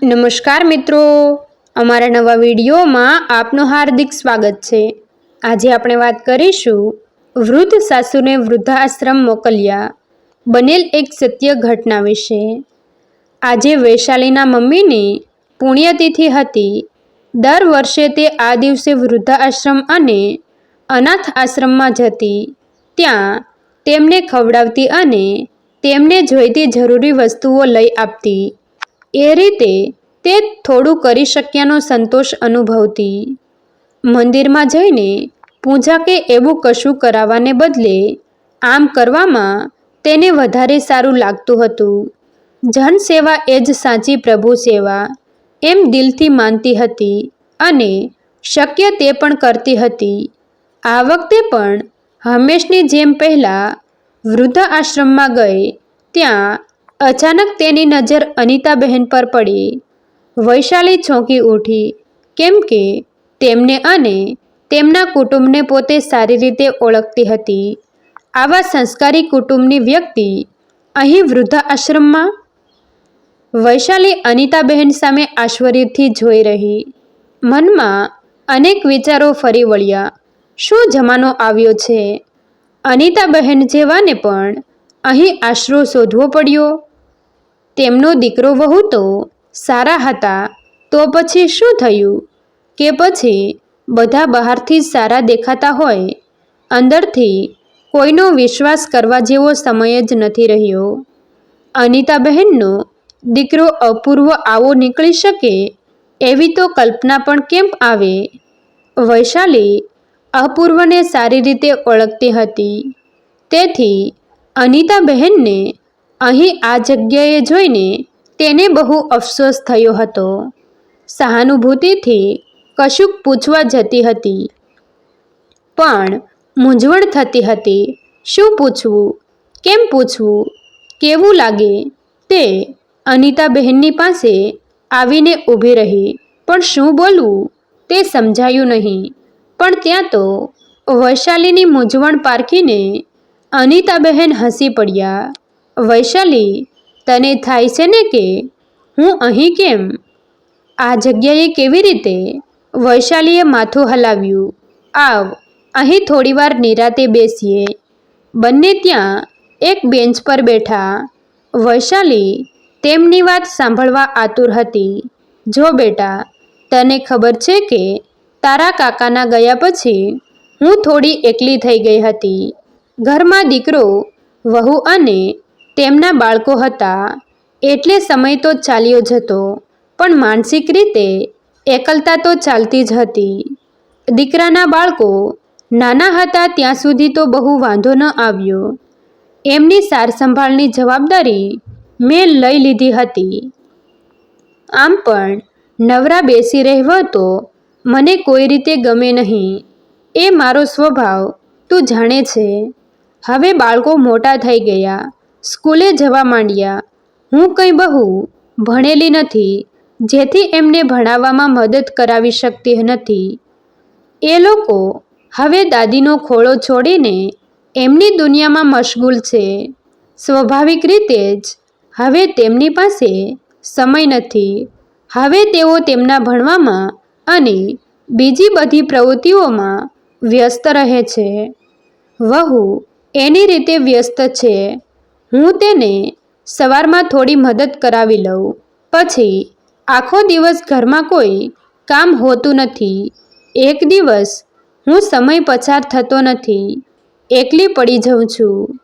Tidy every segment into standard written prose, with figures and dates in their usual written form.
નમસ્કાર મિત્રો, અમારા નવા વિડીયોમાં આપનું હાર્દિક સ્વાગત છે। આજે આપણે વાત કરીશું વૃદ્ધ સાસુને વૃદ્ધાશ્રમ મોકલ્યા બનેલ એક સત્ય ઘટના વિશે। આજે વૈશાલીના મમ્મીની પુણ્યતિથિ હતી। દર વર્ષે તે આ દિવસે વૃદ્ધાશ્રમ અને અનાથ આશ્રમમાં જતી। ત્યાં તેમને ખવડાવતી અને તેમને જોઈતી જરૂરી વસ્તુઓ લઈ આપતી। એ રીતે તે થોડું કરી શક્યાનો સંતોષ અનુભવતી। મંદિરમાં જઈને પૂજા કે એવું કશું કરાવવાને બદલે આમ કરવામાં તેને વધારે સારું લાગતું હતું। જનસેવા એ જ સાચી પ્રભુ સેવા એમ દિલથી માનતી હતી અને શક્ય તે પણ કરતી હતી। આ વખતે પણ હંમેશની જેમ પહેલાં વૃદ્ધાશ્રમમાં ગઈ। ત્યાં અચાનક તેની નજર અનિતાબહેન પર પડી। વૈશાલી ચોંકી ઉઠી, કેમ કે તેમને અને તેમના કુટુંબને પોતે સારી રીતે ઓળખતી હતી। આવા સંસ્કારી કુટુંબની વ્યક્તિ અહીં વૃદ્ધાશ્રમમાં? વૈશાલી અનિતાબહેન સામે આશ્ચર્યથી જોઈ રહી। મનમાં અનેક વિચારો ફરી વળ્યા। શું જમાનો આવ્યો છે? અનિતાબહેન જેવાને પણ અહીં આશરો શોધવો પડ્યો? તેમનો દીકરો વહુ તો સારા હતા, તો પછી શું થયું? કે પછી બધા બહારથી જ સારા દેખાતા હોય? અંદરથી કોઈનો વિશ્વાસ કરવા જેવો સમય જ નથી રહ્યો। અનિતાબહેનનો દીકરો અપૂર્વ આવો નીકળી શકે એવી તો કલ્પના પણ કેમ આવે? વૈશાલી અપૂર્વને સારી રીતે ઓળખતી હતી, તેથી અનિતાબહેનને અહીં આ જગ્યાએ જોઈને તેને બહુ અફસોસ થયો હતો। સહાનુભૂતિથી કશુંક પૂછવા જતી હતી, પણ મૂંઝવણ થતી હતી। શું પૂછવું? કેમ પૂછવું? કેવું લાગે? તે અનિતાબહેનની પાસે આવીને ઊભી રહી, પણ શું બોલવું તે સમજાયું નહીં। પણ ત્યાં તો વૈશાલીની મૂંઝવણ પારખીને અનિતાબહેન હસી પડ્યા। વૈશાલી, તને થાય છે ને કે હું અહીં કેમ? આ જગ્યાએ કેવી રીતે? વૈશાલીએ માથું હલાવ્યું। આવ, અહીં થોડીવાર નિરાંતે બેસીએ। બંને ત્યાં એક બેન્ચ પર બેઠા। વૈશાલી તેમની વાત સાંભળવા આતુર હતી। જો બેટા, તને ખબર છે કે તારા કાકાના ગયા પછી હું થોડી એકલી થઈ ગઈ હતી। ઘરમાં દીકરો, વહુ અને તેમના બાળકો હતા, એટલે સમય તો ચાલ્યો જતો, પણ માનસિક રીતે એકલતા તો ચાલતી જ હતી। દીકરાના બાળકો નાના હતા ત્યાં સુધી તો બહુ વાંધો ન આવ્યો। એમની સારસંભાળની જવાબદારી મેં લઈ લીધી હતી। આમ પણ નવરા બેસી રહેવું તો મને કોઈ રીતે ગમે નહીં। એ મારો સ્વભાવ તું જાણે છે। હવે બાળકો મોટા થઈ ગયા, સ્કૂલે જવા માંડ્યા। હું કંઈ બહુ ભણેલી નથી, જેથી એમને ભણાવવામાં મદદ કરાવી શકતી નથી। એ લોકો હવે દાદીનો ખોળો છોડીને એમની દુનિયામાં મશગુલ છે। સ્વાભાવિક રીતે જ હવે તેમની પાસે સમય નથી। હવે તેઓ તેમના ભણવામાં અને બીજી બધી પ્રવૃત્તિઓમાં વ્યસ્ત રહે છે। વહુ એની રીતે વ્યસ્ત છે। હું તેને સવારમાં થોડી મદદ કરાવી લઉં, પછી આખો દિવસ ઘરમાં કોઈ કામ હોતું નથી। એક દિવસ હું સમય પસાર થતો નથી, એકલી પડી જાઉં છું।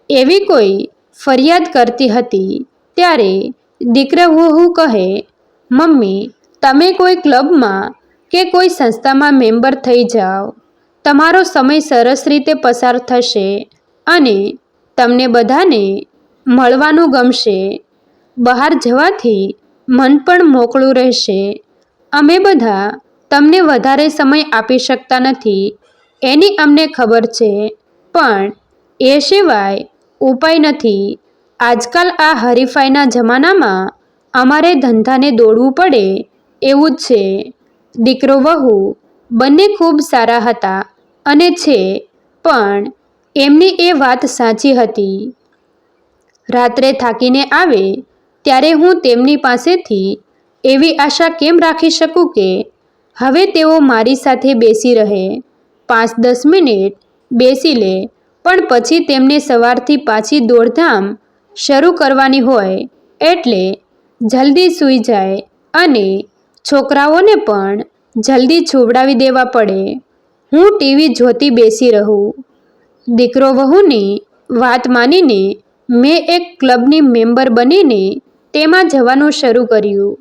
એવી કોઈ ફરિયાદ કરતી હતી ત્યારે દીકરા વહુ કહે, મમ્મી, તમે કોઈ ક્લબમાં કે કોઈ સંસ્થામાં મેમ્બર થઈ જાઓ, તમારો સમય સરસ રીતે પસાર થશે અને તમને બધાને મળવાનું ગમશે। બહાર જવાથી મન પણ મોકળું રહેશે। અમે બધા તમને વધારે સમય આપી શકતા નથી, એની અમને ખબર છે, પણ એ સિવાય ઉપાય નથી। આજકાલ આ હરીફાઈના જમાનામાં અમારે ધંધાને દોડવું પડે એવું જ છે। દીકરો વહુ બંને ખૂબ સારા હતા અને છે, પણ એમની એ વાત સાચી હતી। રાત્રે થાકીને આવે ત્યારે હું તેમની પાસેથી એવી આશા કેમ રાખી શકું કે હવે તેઓ મારી સાથે બેસી રહે, 5-10 મિનિટ બેસી લે, પણ પછી તેમને સવારથી પાછી દોડધામ શરૂ કરવાની હોય એટલે જલ્દી સૂઈ જાય અને છોકરાઓને પણ જલ્દી છુવડાવી દેવા પડે. હું ટીવી જોતી બેસી રહું. દીકરો વહુની વાત માનીને મેં એક ક્લબની મેમ્બર બનીને તેમાં જવાનું શરૂ કર્યું.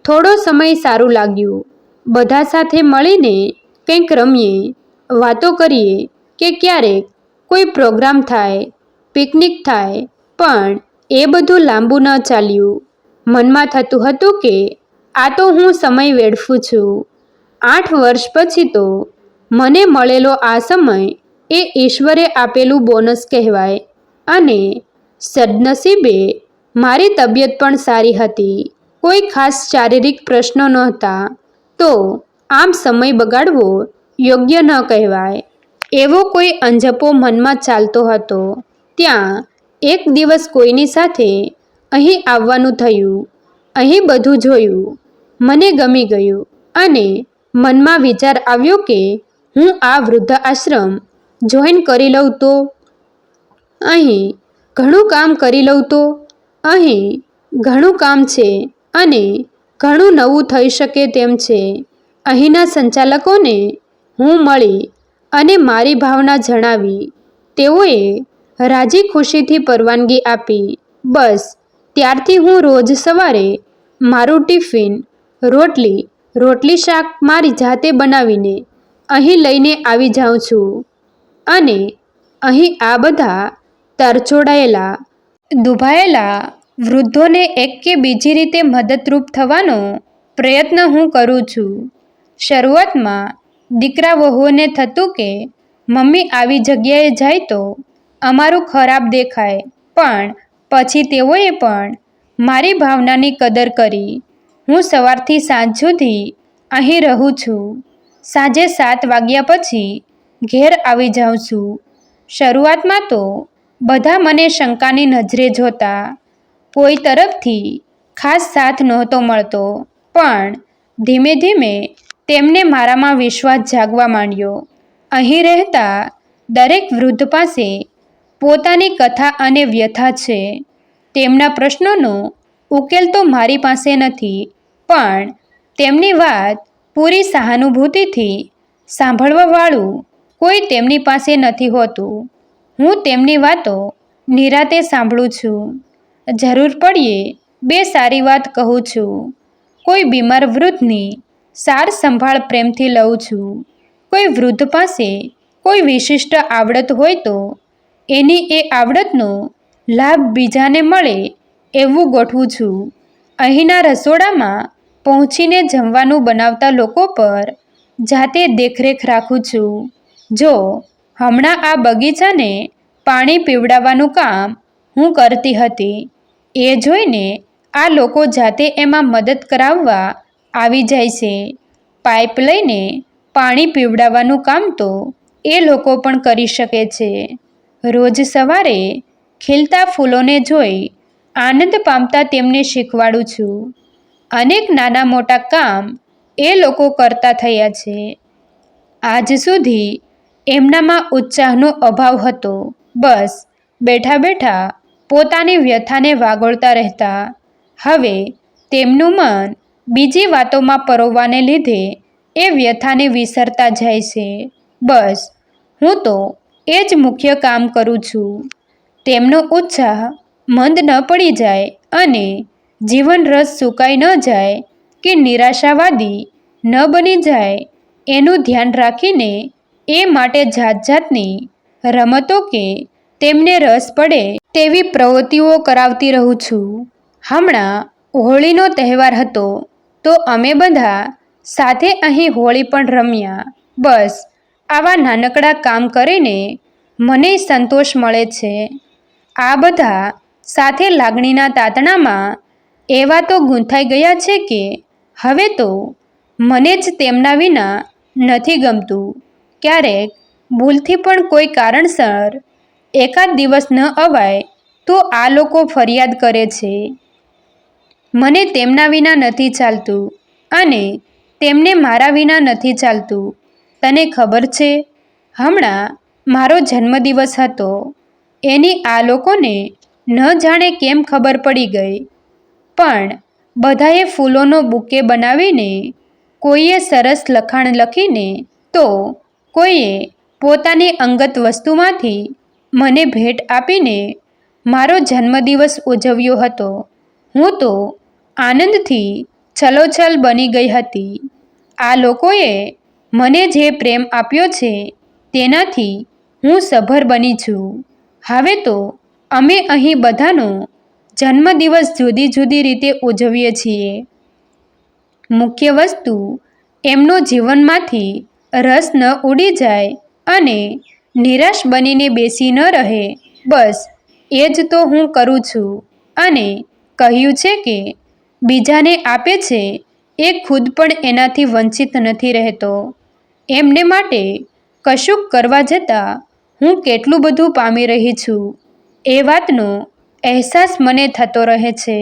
થોડો સમય સારું લાગ્યું. બધા સાથે મળીને કંઈક રમીએ, વાતો કરીએ કે ક્યારેક કોઈ પ્રોગ્રામ થાય, પિકનિક થાય, પણ એ બધું લાંબુ ન ચાલ્યું. મનમાં થતું હતું કે આ તો હું સમય વેડફું છું. 8 વર્ષ પછી તો મને મળેલો આ સમય એ ઈશ્વરે આપેલું બોનસ કહેવાય અને સદનસીબે મારી તબિયત પણ સારી હતી. કોઈ ખાસ શારીરિક પ્રશ્નો નહોતા. તો આમ સમય બગાડવો યોગ્ય ન કહેવાય. એવો કોઈ અંજપો મનમાં ચાલતો હતો. ત્યાં એક દિવસ કોઈની સાથે અહીં આવવાનું થયું. અહીં બધું જોયું. મને ગમી ગયું અને મનમાં વિચાર આવ્યો કે હું આ વૃદ્ધ આશ્રમ જોઈન કરી લઉં તો, અહીં ઘણું કામ કરી લઉં તો, અહીં ઘણું કામ છે અને ઘણું નવું થઈ શકે તેમ છે. અહીંના સંચાલકોને હું મળી અને મારી ભાવના જણાવી. તેઓએ રાજી ખુશીથી પરવાનગી આપી. બસ ત્યારથી હું રોજ સવારે મારું ટિફિન, રોટલી શાક મારી જાતે બનાવીને અહીં લઈને આવી જાઉં છું અને અહીં આ બધા તરછોડાયેલા, દુભાયેલા વૃદ્ધોને એક કે બીજી રીતે મદદરૂપ થવાનો પ્રયત્ન હું કરું છું. શરૂઆતમાં દીકરા વહુઓને થતું કે મમ્મી આવી જગ્યાએ જાય તો અમારું ખરાબ દેખાય, પણ પછી તેઓએ પણ મારી ભાવનાની કદર કરી. હું સવારથી સાંજ સુધી અહીં રહું છું. સાંજે 7 વાગ્યા પછી ઘેર આવી જાઉં છું. શરૂઆતમાં તો બધા મને શંકાની નજરે જોતા. કોઈ તરફથી ખાસ સાથ નહોતો મળતો, પણ ધીમે ધીમે તેમને મારામાં વિશ્વાસ જાગવા માંડ્યો. અહીં રહેતા દરેક વૃદ્ધ પાસે પોતાની કથા અને વ્યથા છે. તેમના પ્રશ્નોનો ઉકેલ તો મારી પાસે નથી, પણ તેમની વાત પૂરી સહાનુભૂતિથી સાંભળવાવાળું કોઈ તેમની પાસે નથી હોતું. હું તેમની વાતો નિરાતે સાંભળું છું. જરૂર પડીએ 2 સારી વાત કહું છું. કોઈ બીમાર વૃદ્ધની સાર સંભાળ પ્રેમથી લઉં છું. કોઈ વૃદ્ધ પાસે કોઈ વિશિષ્ટ આવડત હોય તો એની એ આવડતનો લાભ બીજાને મળે એવું ગોઠવું છું. અહીંના રસોડામાં પહોંચીને જમવાનું બનાવતા લોકો પર જાતે દેખરેખ રાખું છું. જો હમણાં આ બગીચાને પાણી પીવડાવવાનું કામ હું કરતી હતી. એ જોઈને આ લોકો જાતે એમાં મદદ કરાવવા આવી જાય છે. પાઇપ લઈને પાણી પીવડાવવાનું કામ તો એ લોકો પણ કરી શકે છે. રોજ સવારે ખીલતા ફૂલોને જોઈ આનંદ પામતા તેમને શીખવાડું છું. અનેક નાના મોટા કામ એ લોકો કરતા થયા છે. આજ સુધી એમનામાં ઉત્સાહનો અભાવ હતો. બસ બેઠા બેઠા પોતાની વ્યથાને વાગોળતા રહેતા. હવે તેમનું મન બીજી વાતોમાં પરોવાને લીધે એ વ્યથાને વિસરતા જાય છે. બસ હું તો એ જ મુખ્ય કામ કરું છું. તેમનો ઉત્સાહ મંદ ન પડી જાય અને જીવન રસ સુકાઈ ન જાય કે નિરાશાવાદી ન બની જાય એનું ધ્યાન રાખીને એ માટે જાત જાતની રમતો કે તેમને રસ પડે તેવી પ્રવૃત્તિઓ કરાવતી રહું છું. હમણાં હોળીનો તહેવાર હતો તો અમે બધા સાથે અહીં હોળી પણ રમ્યા. બસ આવા નાનકડા કામ કરીને મને સંતોષ મળે છે. આ બધા સાથે લાગણીના તાતણામાં એવા તો ગૂંથાઈ ગયા છે કે હવે તો મને જ તેમના વિના નથી ગમતું. ક્યારેક ભૂલથી પણ કોઈ કારણસર એકાદ દિવસ ન અવાય તો આ લોકો ફરિયાદ કરે છે. મને તેમના વિના નથી ચાલતું અને તેમને મારા વિના નથી ચાલતું. તને ખબર છે, હમણાં મારો જન્મદિવસ હતો. એની આ લોકોને ન જાણે કેમ ખબર પડી ગઈ. પણ બધાએ ફૂલોનો બુકે બનાવીને, કોઈએ સરસ લખાણ લખીને તો કોઈએ પોતાની અંગત વસ્તુમાંથી મને ભેટ આપીને મારો જન્મદિવસ ઉજવ્યો હતો. હું તો આનંદથી છલોછલ બની ગઈ હતી. આ લોકોએ મને જે પ્રેમ આપ્યો છે તેનાથી હું સભર બની છું. હવે તો અમે અહીં બધાનો જન્મદિવસ જુદી જુદી રીતે ઉજવીએ છીએ. મુખ્ય વસ્તુ એમનો જીવનમાંથી રસ ન ઉડી જાય અને નિરાશ બનીને બેસી ન રહે, બસ એ જ તો હું કરું છું. અને કહ્યું છે કે બીજાને આપે છે એ ખુદ પણ એનાથી વંચિત નથી રહેતો. એમને માટે કશુંક કરવા જતાં હું કેટલું બધું પામી રહી છું એ વાતનો અહેસાસ મને થતો રહે છે.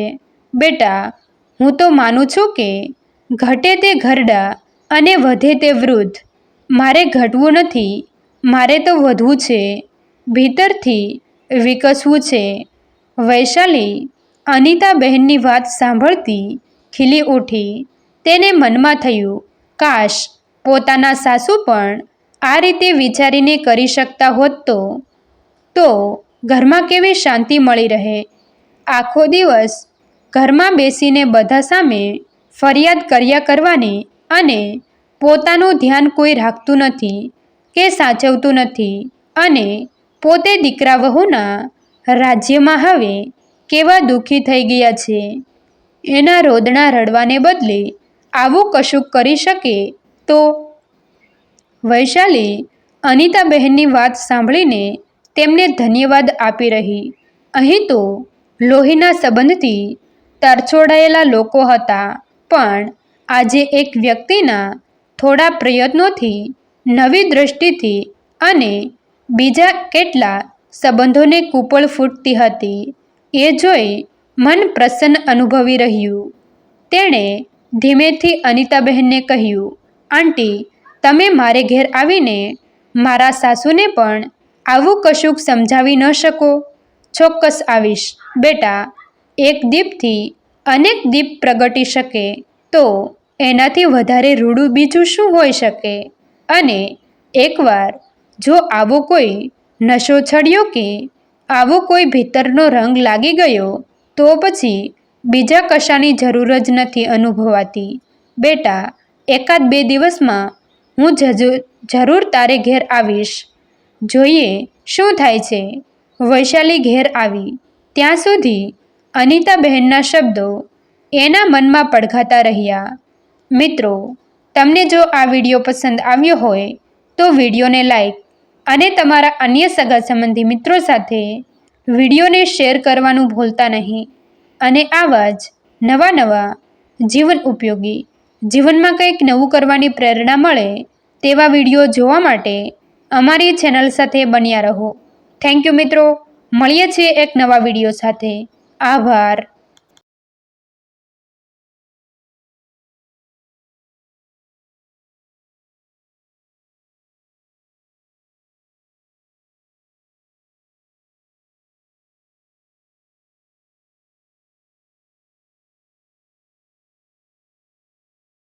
બેટા, હું તો માનું છું કે ઘટે તે ઘરડા અને વધે તે વૃદ્ધ. મારે ઘટવું નથી, મારે તો વધવું છે, ભીતરથી વિકસવું છે. વૈશાલી અનિતાબહેનની વાત સાંભળતી ખીલી ઉઠી. તેને મનમાં થયું, કાશ પોતાના સાસુ પણ આ રીતે વિચારીને કરી શકતા હોત તો ઘરમાં કેવી શાંતિ મળી રહે. આખો દિવસ ઘરમાં બેસીને બધા સામે ફરિયાદ કર્યા કરવાની અને પોતાનું ધ્યાન કોઈ રાખતું નથી કે સાચવતું નથી અને પોતે દીકરા વહુના રાજ્યમાં હવે કેવા દુઃખી થઈ ગયા છે. એના રોદણા રડવાને બદલે આવું કશુંક કરી શકે તો. વૈશાલી અનિતાબહેનની વાત સાંભળીને તેમને ધન્યવાદ આપી રહી. અહીં તો લોહીના સંબંધથી તરછોડાયેલા લોકો હતા, પણ આજે એક વ્યક્તિના થોડા પ્રયત્નોથી, નવી દૃષ્ટિથી અને બીજા કેટલા સંબંધોને કૂપળ ફૂટતી હતી એ જોઈ મન પ્રસન્ન અનુભવી રહ્યું. તેણે ધીમેથી અનિતાબહેનને કહ્યું, આંટી, તમે મારે ઘેર આવીને મારા સાસુને પણ આવું કશુંક સમજાવી ન શકો? ચોક્કસ આવીશ બેટા. એક દીપથી અનેક દીપ પ્રગટી શકે તો એનાથી વધારે રૂડું બીજું શું હોઈ શકે? અને એકવાર જો આવો કોઈ નશો ચડ્યો કે આવો કોઈ ભીતરનો રંગ લાગી ગયો તો પછી બીજા કશાની જરૂર જ નથી અનુભવાતી. બેટા, એકાદ 2 દિવસમાં હું જરૂર તારે ઘેર આવીશ. જોઈએ શું થાય છે. વૈશાલી ઘેર આવી ત્યાં સુધી અનિતાબહેનના શબ્દો એના મનમાં પડઘાતા રહ્યા. મિત્રો, તમને જો આ વિડીયો પસંદ આવ્યો હોય તો વિડીયોને લાઈક અને તમારા અન્ય સગા સંબંધી મિત્રો સાથે વિડીયોને શેર કરવાનું ભૂલતા નહીં. અને આવા જ નવા જીવન ઉપયોગી, જીવનમાં કંઈક નવું કરવાની પ્રેરણા મળે તેવા વિડીયો જોવા માટે અમારી ચેનલ સાથે બન્યા રહો. થેન્ક યુ મિત્રો. મળીએ છીએ એક નવા વિડીયો સાથે. આભાર.